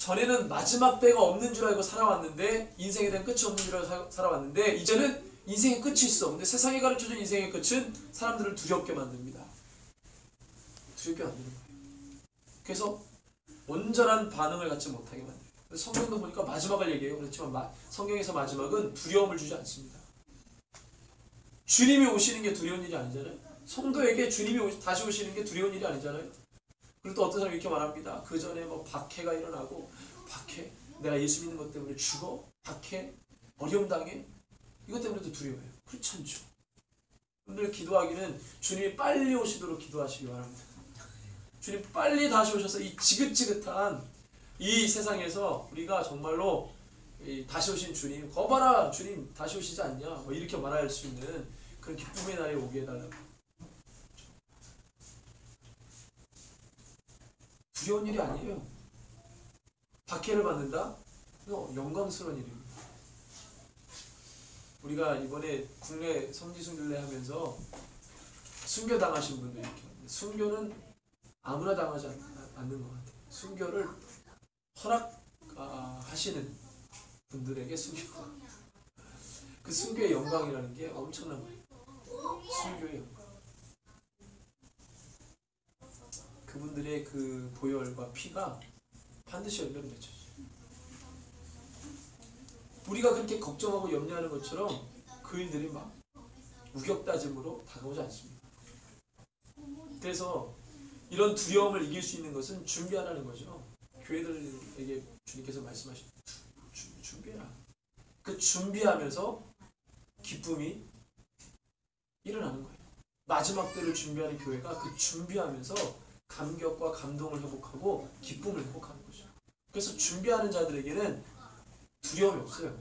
전에는 마지막 때가 없는 줄 알고 살아왔는데, 인생에 대한 끝이 없는 줄 알고 살아왔는데, 이제는 인생의 끝이 있어. 근데 세상이 가르쳐준 인생의 끝은 사람들을 두렵게 만듭니다. 두렵게 만드는 거예요. 그래서 온전한 반응을 갖지 못하게 만들어요. 성경도 보니까 마지막을 얘기해요. 그렇지만 성경에서 마지막은 두려움을 주지 않습니다. 주님이 오시는 게 두려운 일이 아니잖아요. 성도에게 주님이 다시 오시는 게 두려운 일이 아니잖아요. 그리고 또 어떤 사람이 이렇게 말합니다. 그 전에 뭐 박해가 일어나고, 박해, 내가 예수 믿는 것 때문에 죽어, 박해, 어려움 당해, 이것 때문에도 두려워해요. 그렇지 않죠. 여러분들 기도하기는 주님이 빨리 오시도록 기도하시기 바랍니다. 주님 빨리 다시 오셔서 이 지긋지긋한 이 세상에서 우리가 정말로 다시 오신 주님, 거봐라 주님 다시 오시지 않냐, 뭐 이렇게 말할 수 있는 그런 기쁨의 날이 오게 해달라고. 두려운 일이 아니에요. 박해를 받는다? 영광스러운 일입니다. 우리가 이번에 국내 성지순례 하면서 순교당하신 분들 이렇게, 순교는 아무나 당하지 않는 것 같아요. 순교를 허락하시는 분들에게 순교가, 그 순교의 영광이라는 게 엄청난 거예요. 순교의 영광. 그분들의 그 보혈과 피가 반드시 열매를 맺혀요. 우리가 그렇게 걱정하고 염려하는 것처럼 그 일들이 막 우격다짐으로 다가오지 않습니다. 그래서 이런 두려움을 이길 수 있는 것은 준비하라는 거죠. 교회들에게 주님께서 말씀하신 준비해라. 그 준비하면서 기쁨이 일어나는 거예요. 마지막 때를 준비하는 교회가 그 준비하면서 감격과 감동을 회복하고 기쁨을 회복하는 거죠. 그래서 준비하는 자들에게는 두려움이 없어요.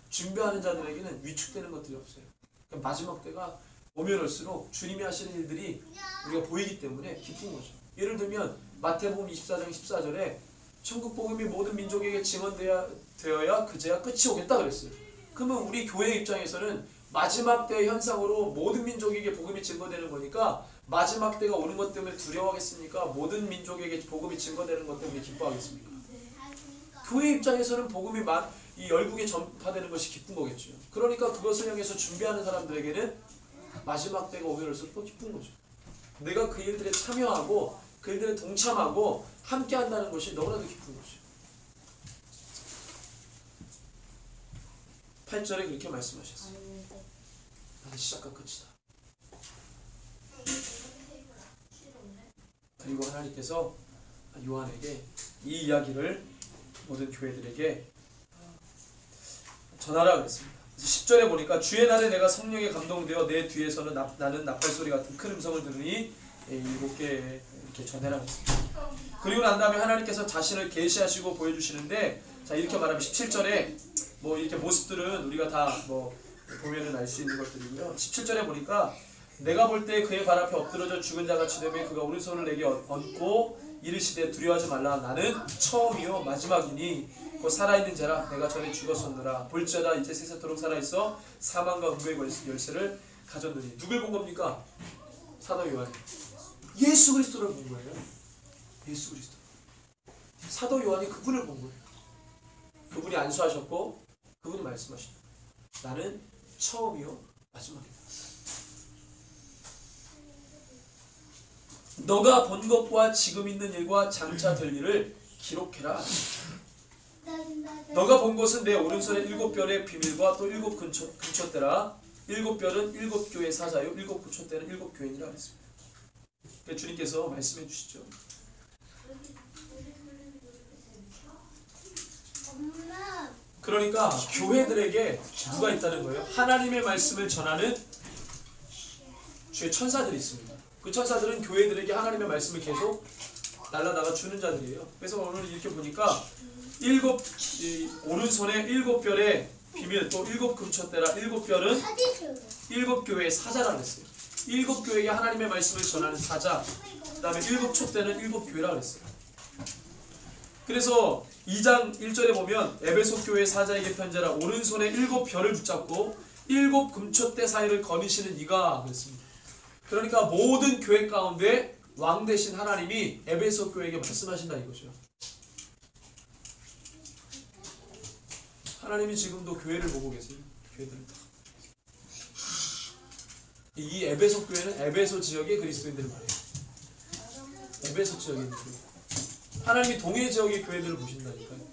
준비하는 자들에게는 위축되는 것들이 없어요. 그러니까 마지막 때가 오면 올수록 주님이 하시는 일들이 우리가 보이기 때문에 기쁜 거죠. 예를 들면 마태복음 24장 14절에 천국 복음이 모든 민족에게 증언되어야 그제야 끝이 오겠다 그랬어요. 그러면 우리 교회 입장에서는 마지막 때의 현상으로 모든 민족에게 복음이 증거되는 거니까 마지막 때가 오는 것 때문에 두려워하겠습니까? 모든 민족에게 복음이 증거되는 것 때문에 기뻐하겠습니까? 교회 입장에서는 복음이 이 열국에 전파되는 것이 기쁜 거겠죠. 그러니까 그것을 향해서 준비하는 사람들에게는 마지막 때가 오면 올수록 또 기쁜 거죠. 내가 그 일들에 참여하고 그 일들에 동참하고 함께 한다는 것이 너무나도 기쁜 거죠. 8절에 그렇게 말씀하셨어요. 나는 시작과 끝이다. 그리고 하나님께서 요한에게 이 이야기를 모든 교회들에게 전하라 그랬습니다. 10절에 보니까 주의 날에 내가 성령에 감동되어 내 뒤에서는 나는 나팔소리 같은 큰 음성을 들으니 7개 이렇게 전해라 그랬습니다. 그리고 난 다음에 하나님께서 자신을 계시하시고 보여주시는데, 자 이렇게 말하면 17절에 뭐 이렇게 모습들은 우리가 다 뭐 보면은 알 수 있는 것들이고요. 17절에 보니까 내가 볼 때 그의 발 앞에 엎드러져 죽은 자같이 되며 그가 오른손을 내게 얹고 이르시되 두려워하지 말라. 나는 처음이요 마지막이니 곧 살아있는 자라. 내가 전에 죽었었느라 볼지어다 이제 세세토록 살아있어 사망과 음부의 열쇠를 가졌느니. 누굴 본 겁니까? 사도 요한이 예수 그리스도를 본 거예요. 예수 그리스도. 사도 요한이 그분을 본 거예요. 그분이 안수하셨고 그분이 말씀하신다. 나는 처음이요 마지막이다. 너가 본 것과 지금 있는 일과 장차 될 일을 기록해라. 너가 본 것은 내 오른손의 7별의 비밀과 또 7 근초대라. 7별은 7교회 사자요 7 근초대는 7교회니라 그랬습니다. 주님께서 말씀해 주시죠. 그러니까 교회들에게 누가 있다는 거예요? 하나님의 말씀을 전하는 주의 천사들이 있습니다. 그 천사들은 교회들에게 하나님의 말씀을 계속 날라다가 주는 자들이에요. 그래서 오늘 이렇게 보니까 오른손에 7별의 비밀, 또 7 금초대라. 7별은 7교회의 사자라 그랬어요. 7교회에게 하나님의 말씀을 전하는 사자. 그 다음에 7 촛대는 7교회라 그랬어요. 그래서 2장 1절에 보면 에베소 교회 사자에게 편지하라. 오른손에 7별을 붙잡고 7 금초대 사이를 거니시는 이가 그랬습니다. 그러니까 모든 교회 가운데 왕 되신 하나님이 에베소 교회에게 말씀하신다 이거죠. 하나님이 지금도 교회를 보고 계세요. 교회들을 다. 이 에베소 교회는 에베소 지역의 그리스도인들을 말해요. 에베소 지역의 교회. 하나님이 동해 지역의 교회들을 보신다니까요.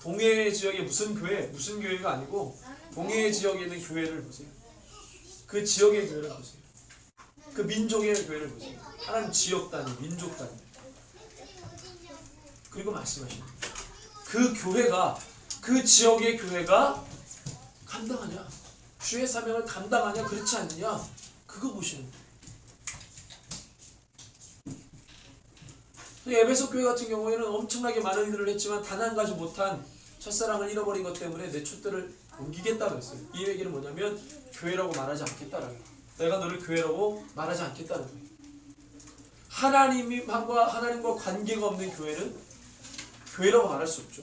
동해 지역의 무슨 교회, 무슨 교회가 아니고 동해 지역에 있는 교회를 보세요. 그 지역의 교회를 보세요. 그 민족의 교회를 보세요. 하나님 지역 단위, 민족 단위. 그리고 말씀하시는 거예요. 그 교회가, 그 지역의 교회가 감당하냐? 주의 사명을 감당하냐? 그렇지 않느냐? 그거 보시는 거예요. 에베소 교회 같은 경우에는 엄청나게 많은 일을 했지만 단 한 가지 못한 첫사랑을 잃어버린 것 때문에 내 촛대를 옮기겠다고 했어요. 이 얘기는 뭐냐면 교회라고 말하지 않겠다라는 거예요. 내가 너를 교회라고 말하지 않겠다는 거예요. 하나님과 관계가 없는 교회는 교회라고 말할 수 없죠.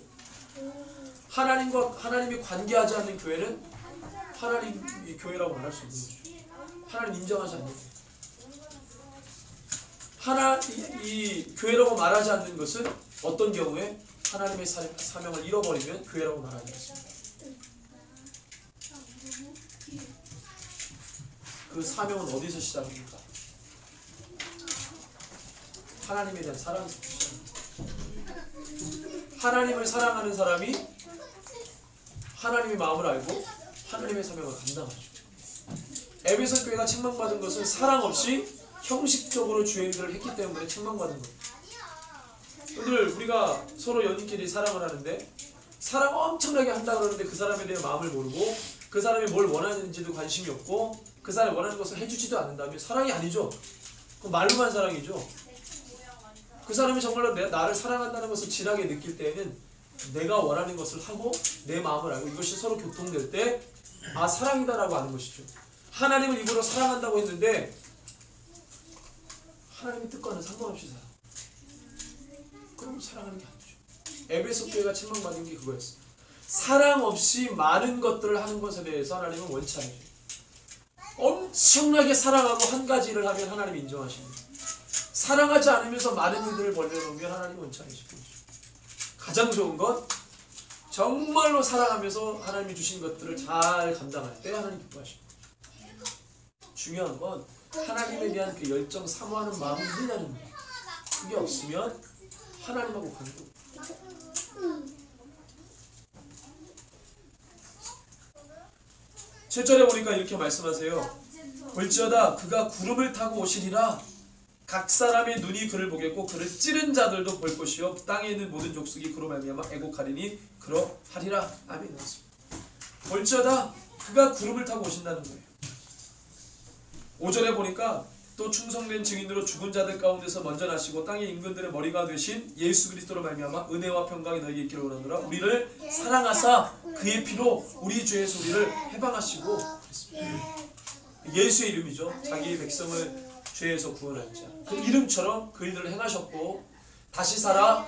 하나님이 관계하지 않는 교회는 하나님이 교회라고 말할 수 없는 거죠. 하나님 인정하지 않는 거예요. 이 교회라고 말하지 않는 것은 어떤 경우에 하나님의 사명을 잃어버리면 교회라고 말하는 것입니다. 그 사명은 어디서 시작합니까? 하나님에 대한 사랑에서 시작합니다. 하나님을 사랑하는 사람이 하나님의 마음을 알고 하나님의 사명을 감당하죠. 에베소 교회가 책망받은 것은 사랑 없이 형식적으로 주의 일들을 했기 때문에 책망받은 겁니다. 오늘 우리가 서로 연인끼리 사랑을 하는데 사랑 엄청나게 한다고 그러는데 그 사람에 대해 마음을 모르고 그 사람이 뭘 원하는지도 관심이 없고 그 사람이 원하는 것을 해주지도 않는다면 사랑이 아니죠. 그건 말로만 사랑이죠. 그 사람이 정말로 나를 사랑한다는 것을 진하게 느낄 때에는 내가 원하는 것을 하고 내 마음을 알고 이것이 서로 교통될 때 아 사랑이다라고 아는 것이죠. 하나님을 입으로 사랑한다고 했는데 하나님의 뜻과는 상관없이 살아. 그럼 사랑하는 게 아니죠. 에베소 교회가 책망받은 게 그거였어요. 사랑 없이 많은 것들을 하는 것에 대해서 하나님은 원치 않으셔요. 엄청나게 사랑하고 한 가지 일을 하면 하나님이 인정하십니다. 사랑하지 않으면서 많은 일들을 벌려놓으면 하나님은 원치 않으시고 가장 좋은 건 정말로 사랑하면서 하나님이 주신 것들을 잘 감당할 때 하나님 기뻐하십니다. 중요한 건 하나님에 대한 그 열정 사모하는 마음이 있느냐는 거예요. 그게 없으면 하나님하고 관계 없어요. 7절에 보니까 이렇게 말씀하세요. 볼지어다 그가 구름을 타고 오시리라. 각 사람의 눈이 그를 보겠고 그를 찌른 자들도 볼 것이요 땅에 있는 모든 족속이 그로 말미암아 애곡하리니 그러하리라. 아멘. 볼지어다 그가 구름을 타고 오신다는 거예요. 5절에 보니까 또 충성된 증인으로 죽은 자들 가운데서 먼저 나시고 땅의 임금들의 머리가 되신 예수 그리스도로 말미암아 은혜와 평강이 너희에게 있기를 원하노라. 우리를 사랑하사 그의 피로 우리 죄의 소리를 해방하시고 예수의 이름이죠. 자기 백성을 죄에서 구원할 자. 그 이름처럼 그 일들을 행하셨고 다시 살아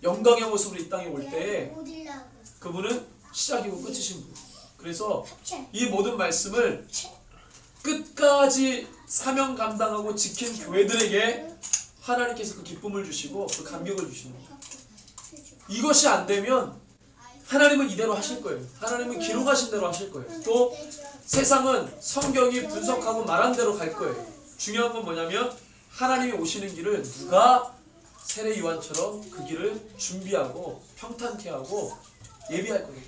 영광의 모습으로 이 땅에 올 때에 그분은 시작이고 끝이신 분. 그래서 이 모든 말씀을 끝까지 사명 감당하고 지킨 교회들에게 하나님께서 그 기쁨을 주시고 그 감격을 주시는 거예요. 이것이 안 되면 하나님은 이대로 하실 거예요. 하나님은 기록하신 대로 하실 거예요. 또 세상은 성경이 분석하고 말한 대로 갈 거예요. 중요한 건 뭐냐면 하나님이 오시는 길을 누가 세례 요한처럼 그 길을 준비하고 평탄케 하고 예비할 거예요.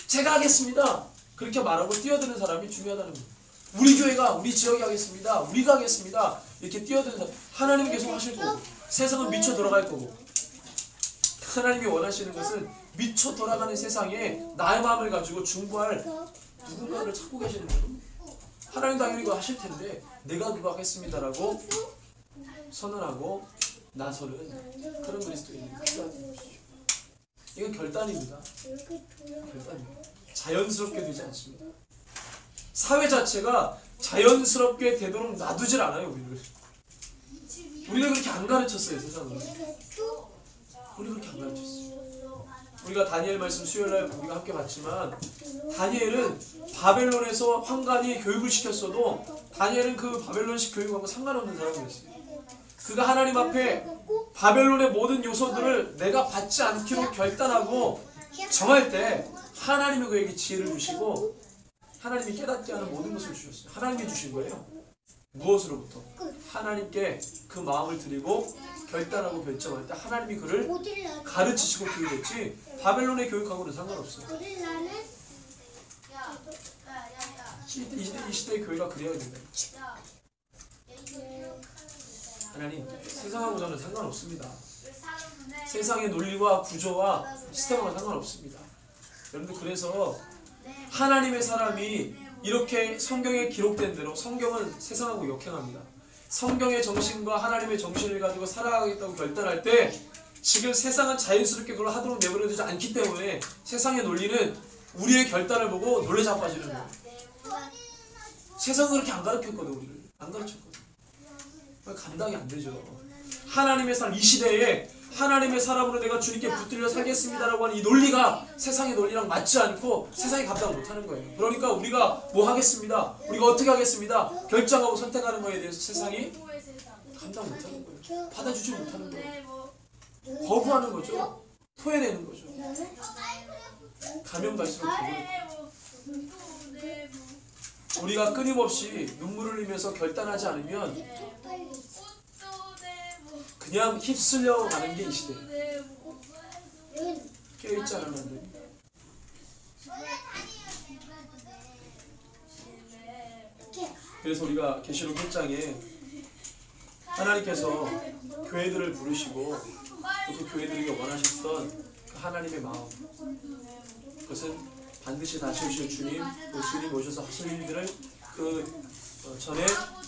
제가 하겠습니다. 그렇게 말하고 뛰어드는 사람이 중요하다는 거예요. 우리 교회가 우리 지역이 하겠습니다. 우리가 하겠습니다. 이렇게 뛰어드는 사람 하나님은 계속 하실 거고 세상은 미쳐 돌아갈 거고 하나님이 원하시는 것은 미쳐 돌아가는 세상에 나의 마음을 가지고 중보할 누군가를 찾고 계시는 거예요. 하나님 당연히 이거 하실 텐데 내가 그거 하겠습니다라고 선언하고 나서는 그런 그리스도인이 필요하다. 이건 결단입니다. 결단입니다. 자연스럽게 되지 않습니다. 사회 자체가 자연스럽게 되도록 놔두질 않아요. 우리를 그렇게 안 가르쳤어요. 세상은 우리 그렇게 안 가르쳤어요. 우리가 다니엘 말씀 수요일날 우리가 함께 봤지만 다니엘은 바벨론에서 황관이 교육을 시켰어도 다니엘은 그 바벨론식 교육하고 상관없는 사람이었어요. 그가 하나님 앞에 바벨론의 모든 요소들을 내가 받지 않기로 결단하고 정할 때 하나님이 그에게 지혜를 주시고 하나님이 깨닫게 하는 모든 것을 주셨어요. 하나님이 주신 거예요. 무엇으로부터? 하나님께 그 마음을 드리고 결단하고 결정할 때 하나님이 그를 가르치시고 교육했지 바벨론의 교육하고는 상관없어요. 이 시대의 교회가 그래야 된다. 하나님, 세상하고는 상관없습니다. 세상의 논리와 구조와 시스템하고는 상관없습니다. 여러분들 그래서 하나님의 사람이 이렇게 성경에 기록된 대로 성경은 세상하고 역행합니다. 성경의 정신과 하나님의 정신을 가지고 살아가겠다고 결단할 때 지금 세상은 자연스럽게 그걸 하도록 내버려두지 않기 때문에 세상의 논리는 우리의 결단을 보고 놀래 자빠지는 거예요. 세상은 그렇게 안 가르쳤거든. 우리를 안 가르쳤거든. 감당이 안 되죠. 하나님의 사람, 이 시대에 하나님의 사람으로 내가 주님께 붙들려 살겠습니다라고 하는 이 논리가 세상의 논리랑 맞지 않고 세상이 감당 못하는 거예요. 그러니까 우리가 뭐 하겠습니다, 우리가 어떻게 하겠습니다 결정하고 선택하는 거에 대해서 세상이 감당 못하는 거예요. 받아주지 못하는 거예요. 거부하는 거죠. 토해내는 거죠. 가면 갈수록 우리가 끊임없이 눈물을 흘리면서 결단하지 않으면 그냥 휩쓸려 가는 게 이 시대. 깨어있지 않으면 안 됩니다. 그래서 우리가 계시록 1장에 하나님께서 교회들을 부르시고 또 그 교회들에게 원하셨던 그 하나님의 마음, 그것은 반드시 다시 오실 주님, 또 주님 오셔서 하실 일들을 그 전에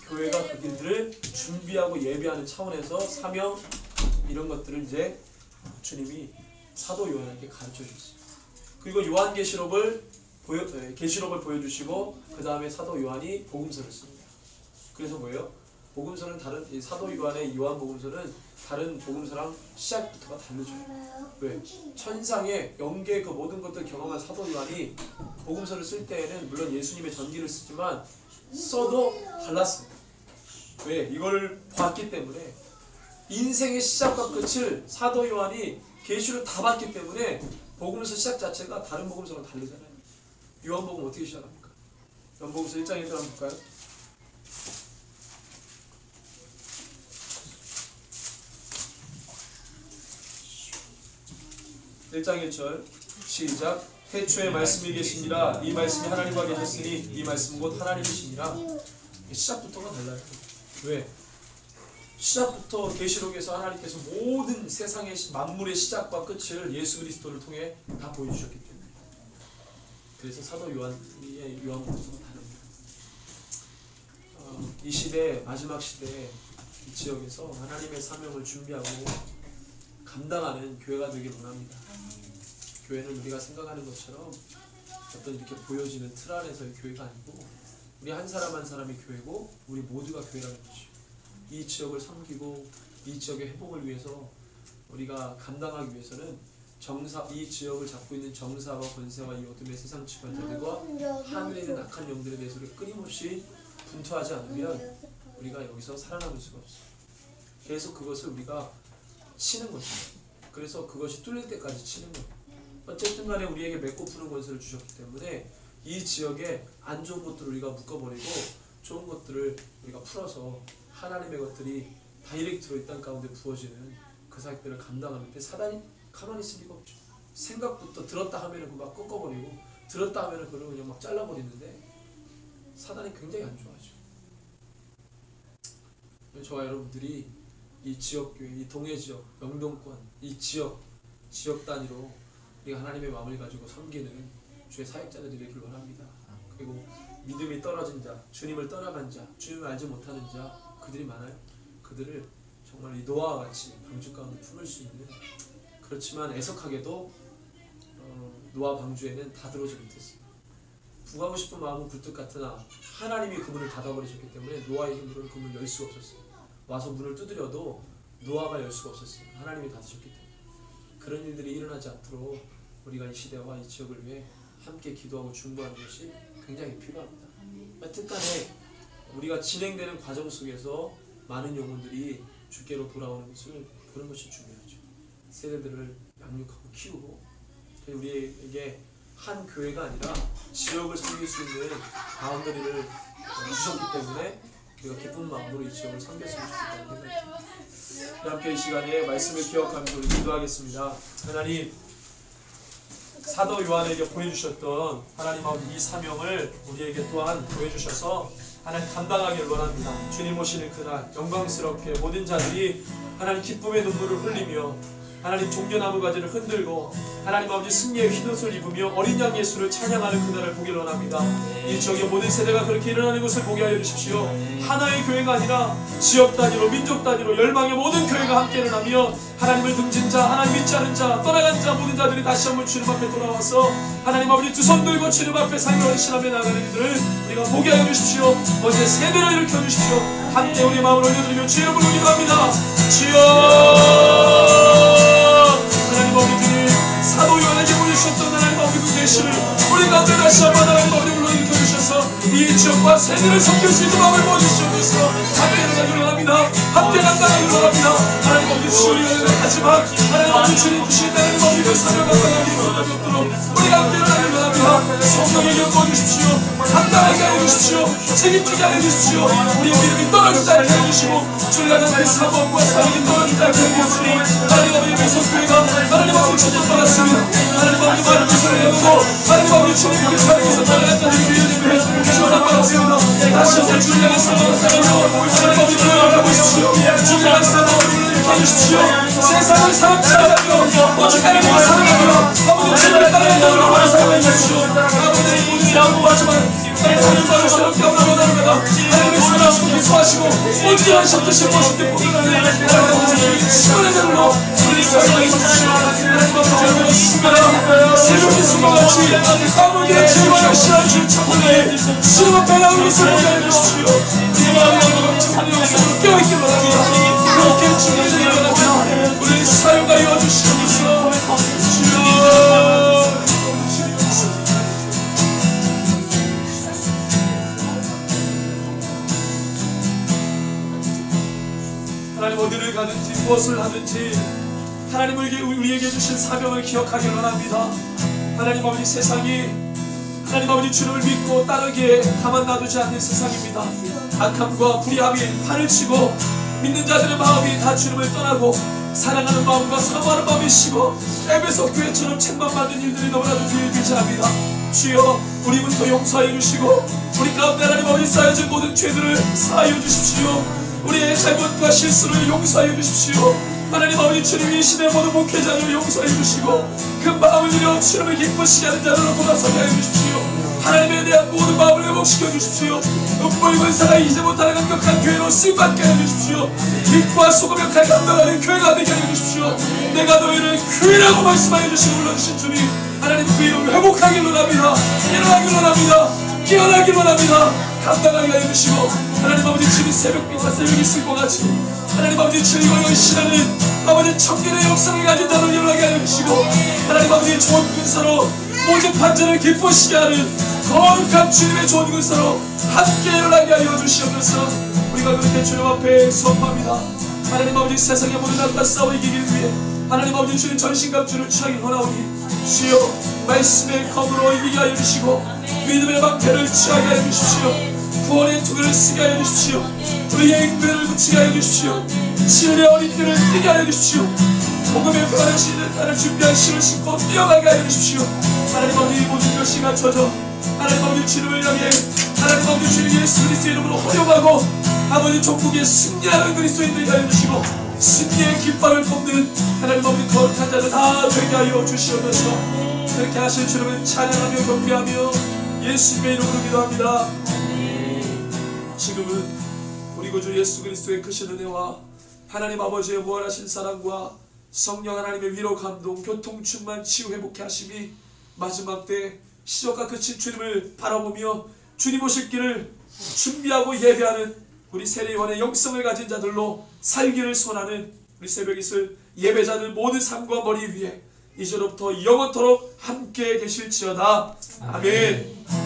교회가 그 일들을 준비하고 예배하는 차원에서 사명 이런 것들을 이제 주님이 사도 요한에게 가르쳐 주셨어요. 그리고 요한계시록을 보여주시고 그 다음에 사도 요한이 복음서를 씁니다. 그래서 뭐예요? 복음서는 다른 사도 요한의 요한복음서는 다른 복음서랑 시작부터가 다르죠. 왜? 천상의 영계의 그 모든 것들을 경험한 사도 요한이 복음서를 쓸 때에는 물론 예수님의 전기를 쓰지만 써도 달랐습니다. 왜? 이걸 봤기 때문에 인생의 시작과 끝을 사도 요한이 계시로 다 봤기 때문에 복음서 시작 자체가 다른 복음서랑 다르잖아요. 요한복음 어떻게 시작합니까? 요한복음서 1장 1절 한번 볼까요? 1장 1절 시작. 태초에 말씀이 계시니라. 이 말씀이 하나님과 계셨으니 이 말씀은 곧 하나님이시니라. 시작부터가 달라요. 왜? 시작부터 계시록에서 하나님께서 모든 세상의 만물의 시작과 끝을 예수 그리스도를 통해 다 보여주셨기 때문에. 그래서 사도 요한의 요한복음서가 다릅니다. 이 시대, 마지막 시대에 이 지역에서 하나님의 사명을 준비하고 감당하는 교회가 되길 원합니다. 교회는 우리가 생각하는 것처럼 어떤 이렇게 보여지는 틀 안에서의 교회가 아니고 우리 한 사람 한 사람이 교회고 우리 모두가 교회라는 것이죠. 이 지역을 섬기고 이 지역의 회복을 위해서 우리가 감당하기 위해서는 이 지역을 잡고 있는 정사와 권세와 이 어둠의 세상 지배자들과 하늘에 있는 악한 영들에 대해서 우리가 끊임없이 분투하지 않으면 우리가 여기서 살아남을 수가 없어요. 계속 그것을 우리가 치는 거죠. 그래서 그것이 뚫릴 때까지 치는 거예요. 어쨌든 간에 우리에게 맺고 푸는 권세를 주셨기 때문에 이 지역에 안 좋은 것들을 우리가 묶어버리고 좋은 것들을 우리가 풀어서 하나님의 것들이 다이렉트로 이 땅 가운데 부어지는 그 사역들을 감당하는데 사단이 가만히 있을 리가 없죠. 생각부터 들었다 하면은 그거 막 꺾어버리고 들었다 하면은 그걸 그냥 막 잘라버리는데 사단이 굉장히 안 좋아하죠. 저와 여러분들이 이 지역교회, 이 동해지역, 영동권, 이 지역 단위로 우리가 하나님의 마음을 가지고 섬기는 주의 사역자들이 되길 원합니다. 그리고 믿음이 떨어진 자, 주님을 떠나간 자, 주님을 알지 못하는 자, 그들이 많아요. 그들을 정말 이 노아와 같이 방주 가운데 품을 수 있는, 그렇지만 애석하게도 노아 방주에는 다 들어오지 못했습니다. 부가고 싶은 마음은 굴뚝 같으나 하나님이 그 문을 닫아버리셨기 때문에 노아의 힘으로는 그 문을 열 수가 없었어요. 와서 문을 두드려도 노아가 열 수가 없었어요. 하나님이 닫으셨기 때문에. 그런 일들이 일어나지 않도록 우리가 이 시대와 이 지역을 위해 함께 기도하고 중보하는 것이 굉장히 필요합니다. 특간에 우리가 진행되는 과정 속에서 많은 영혼들이 주께로 돌아오는 것을 보는 것이 중요하죠. 세대들을 양육하고 키우고 우리에게 한 교회가 아니라 지역을 섬길 수 있는 바운더리를 주셨기 때문에 우리가 기쁜 마음으로 이 지역을 섬겼으면 좋겠다는 생각입니다. 함께 이 시간에 말씀을 기억하면서 우리 기도하겠습니다. 하나님, 사도 요한에게 보여주셨던 하나님 아버지 이 사명을 우리에게 또한 보여주셔서 하나님 감당하기를 원합니다. 주님 오시는 그날 영광스럽게 모든 자들이 하나님 기쁨의 눈물을 흘리며 하나님 종려나무 가지를 흔들고 하나님 아버지 승리의 휘옷을 입으며 어린 양 예수를 찬양하는 그날을 보기를 원합니다. 이 지역의 모든 세대가 그렇게 일어나는 것을 보게 하여 주십시오. 하나의 교회가 아니라 지역 단위로 민족 단위로 열방의 모든 교회가 함께 일어나며 하나님을 등진 자, 하나님 믿지 않은 자, 떠나간 자 모든 자들이 다시 한번 주님 앞에 돌아와서 하나님 아버지 두 손 들고 주님 앞에 상명을 신하며 나가는 이들을 우리가 보게 하여 주십시오. 어제 세대를 일으켜 주십시오. 함께 우리 마음을 올려드리며 주여 부르 기도합니다. 주여, 하나님 아버지 주님, 사도 요한에게 보여주셨던 하나님 아버지 그 계시를 우리 가운데 다시 한번 하나님 아버지 불러일으켜 주셔서 이 지역과 세대를 섬길 수 있는 마음을 보여주시옵소서. 함께 일어나기를 원합니다. 함께 감당하기를 원합니다. 하나님 아버지 주님을 하지만 하나님 아버지 주님 주신 하나님 아버지 그 사명을 감당하기를 원하도록 우리가 함께 일어나기를 원합니다. 성령에게 도와주십시오. 감당하게 하여 주십시오. 책임지게 하여 주십시오. 우리의 믿음이 떨어지지 않게 하여 주시고 주님과 그 사모함과 사랑이 떨어지지 않게 하여 주시니 하나님 아버지 매석교회가 하나님 아버지 천년받았습니다. 하나님 아버지 많은 것을 내놓고 하나님 아버지 주님께 살아계서 떠나간 자들이 위에 천년받았습니다. 다시 한번 주님 향해 사랑하며 하나님 아버지 교회를 가보십시오. 주님 향해 사랑을 해주십시오. 세상을 사랑하며 오직 하나님을 사랑하며 아버지 주님을 따라가는 자들을 사랑해 주십시오. 아버지 모든 양보하지만 하나님 나를 새롭게 하고 원합니다. 하나님의 사랑하시고 기뻐하시고 온전한 셔뜻이 무엇인지 보기를 하나님 시간의 자들로 우리 사랑해 주십시오. 하나님 아버지 수고하라 새벽의 수고같이 아버지의 즐거운 시간을 주는 찬송에 주님 앞에 나오는 것을 보게 해주십시오. 우리 마음의 찬송의 영성을 깨어있길 바랍니다. 그렇게 주님을 바랍니다. 우리 사용하여 주시옵소서. 주여, 하나님 어디를 가든지 무엇을 하든지 하나님 우리에게 주신 사명을 기억하기를 원합니다. 하나님 아버지 세상이 하나님 아버지 주님을 믿고 따르기에 가만 놔두지 않는 세상입니다. 악함과 불의함이 판을 치고 믿는 자들의 마음이 다 주님을 떠나고 사랑하는 마음과 사모하는 마음이 식어 에베소 교회처럼 책망받는 일들이 너무나도 비일비재합니다. 주여 우리부터 용서하여 주시고 우리 가운데 하나님 아버지 쌓여진 모든 죄들을 사하여 주십시오. 우리의 잘못과 실수를 용서하여 주십시오. 하나님 아버지 주님이 이 시대 모든 목회자를 용서해 주시고 그 마음을 들여 주님을 기쁘시게 하는 자들로 돌아서게 하여 주십시오. 하나님에 대한 모든 마음을 회복시켜 주십시오. 음보의 권사가 이제 못하는 강력한 교회로 쓰임받게 하여 주십시오. 빛과 소금 역할을 감당하는 교회가 되게 하여 주십시오. 내가 너희를 교회라고 말씀하여 주시고 불러주신 주님 하나님 그 이름을 회복하기를 원합니다. 일어나기를 원합니다. 깨어나기를 원합니다. 감당하게 하여 주시고 하나님 아버지 주님 새벽빛과 새벽이 있을 것 같이 하나님 아버지 주님과 열심하는 아버지 청년의 역사를 가진 자를 일어나게 하여 주시고 하나님 아버지 좋은 군사로 모든 판전을 기쁘시게 하는 거룩한 주님의 좋은 군사로 함께 일어나게 하여 주시옵소서. 우리가 그렇게 주님 앞에 선포합니다. 하나님 아버지 세상의 모든 악과 싸워 이기기 위해 하나님 아버지 주님 전신갑주를 취하기 원하오니 주여 말씀의 검으로 이기게 하여 주시고 믿음의 방패를 취하게 하여 주십시오. 구원의 투구를 쓰게 하여 주십시오. 우리의 인배를 붙이게 하여 주십시오. 진리의 어린 띠를 띠게 하여 주십시오. 복음의 변화를 신는 나를 준비한 신을 신고 뛰어가게 하여 주십시오. 하나님 아버지 모든 것이 갖춰져 하나님 아버지 주님을 향해 하나님 아버지 주님 예수 그리스도의 이름으로 호령하고 아버지 종국에 승리하는 그리스도인들이 하여 주시고 승리의 깃발을 뽑는 하나님 아버지 거룩한 자들 다 되게 하여 주시옵소서. 그렇게 하실 주님을 찬양하며 경배하며 예수님의 이름으로 기도합니다. 지금은 우리 구주 예수 그리스도의 크신 은혜와 하나님 아버지의 무한하신 사랑과 성령 하나님의 위로 감동 교통 충만 치유 회복케 하심이 마지막 때 시적과 그친 주님을 바라보며 주님 오실 길을 준비하고 예배하는 우리 세례요한의 영성을 가진 자들로 살기를 소원하는 우리 새벽 이슬 예배자들 모든 삶과 머리 위에 이제로부터 영원토록 함께 계실지어다. 아멘.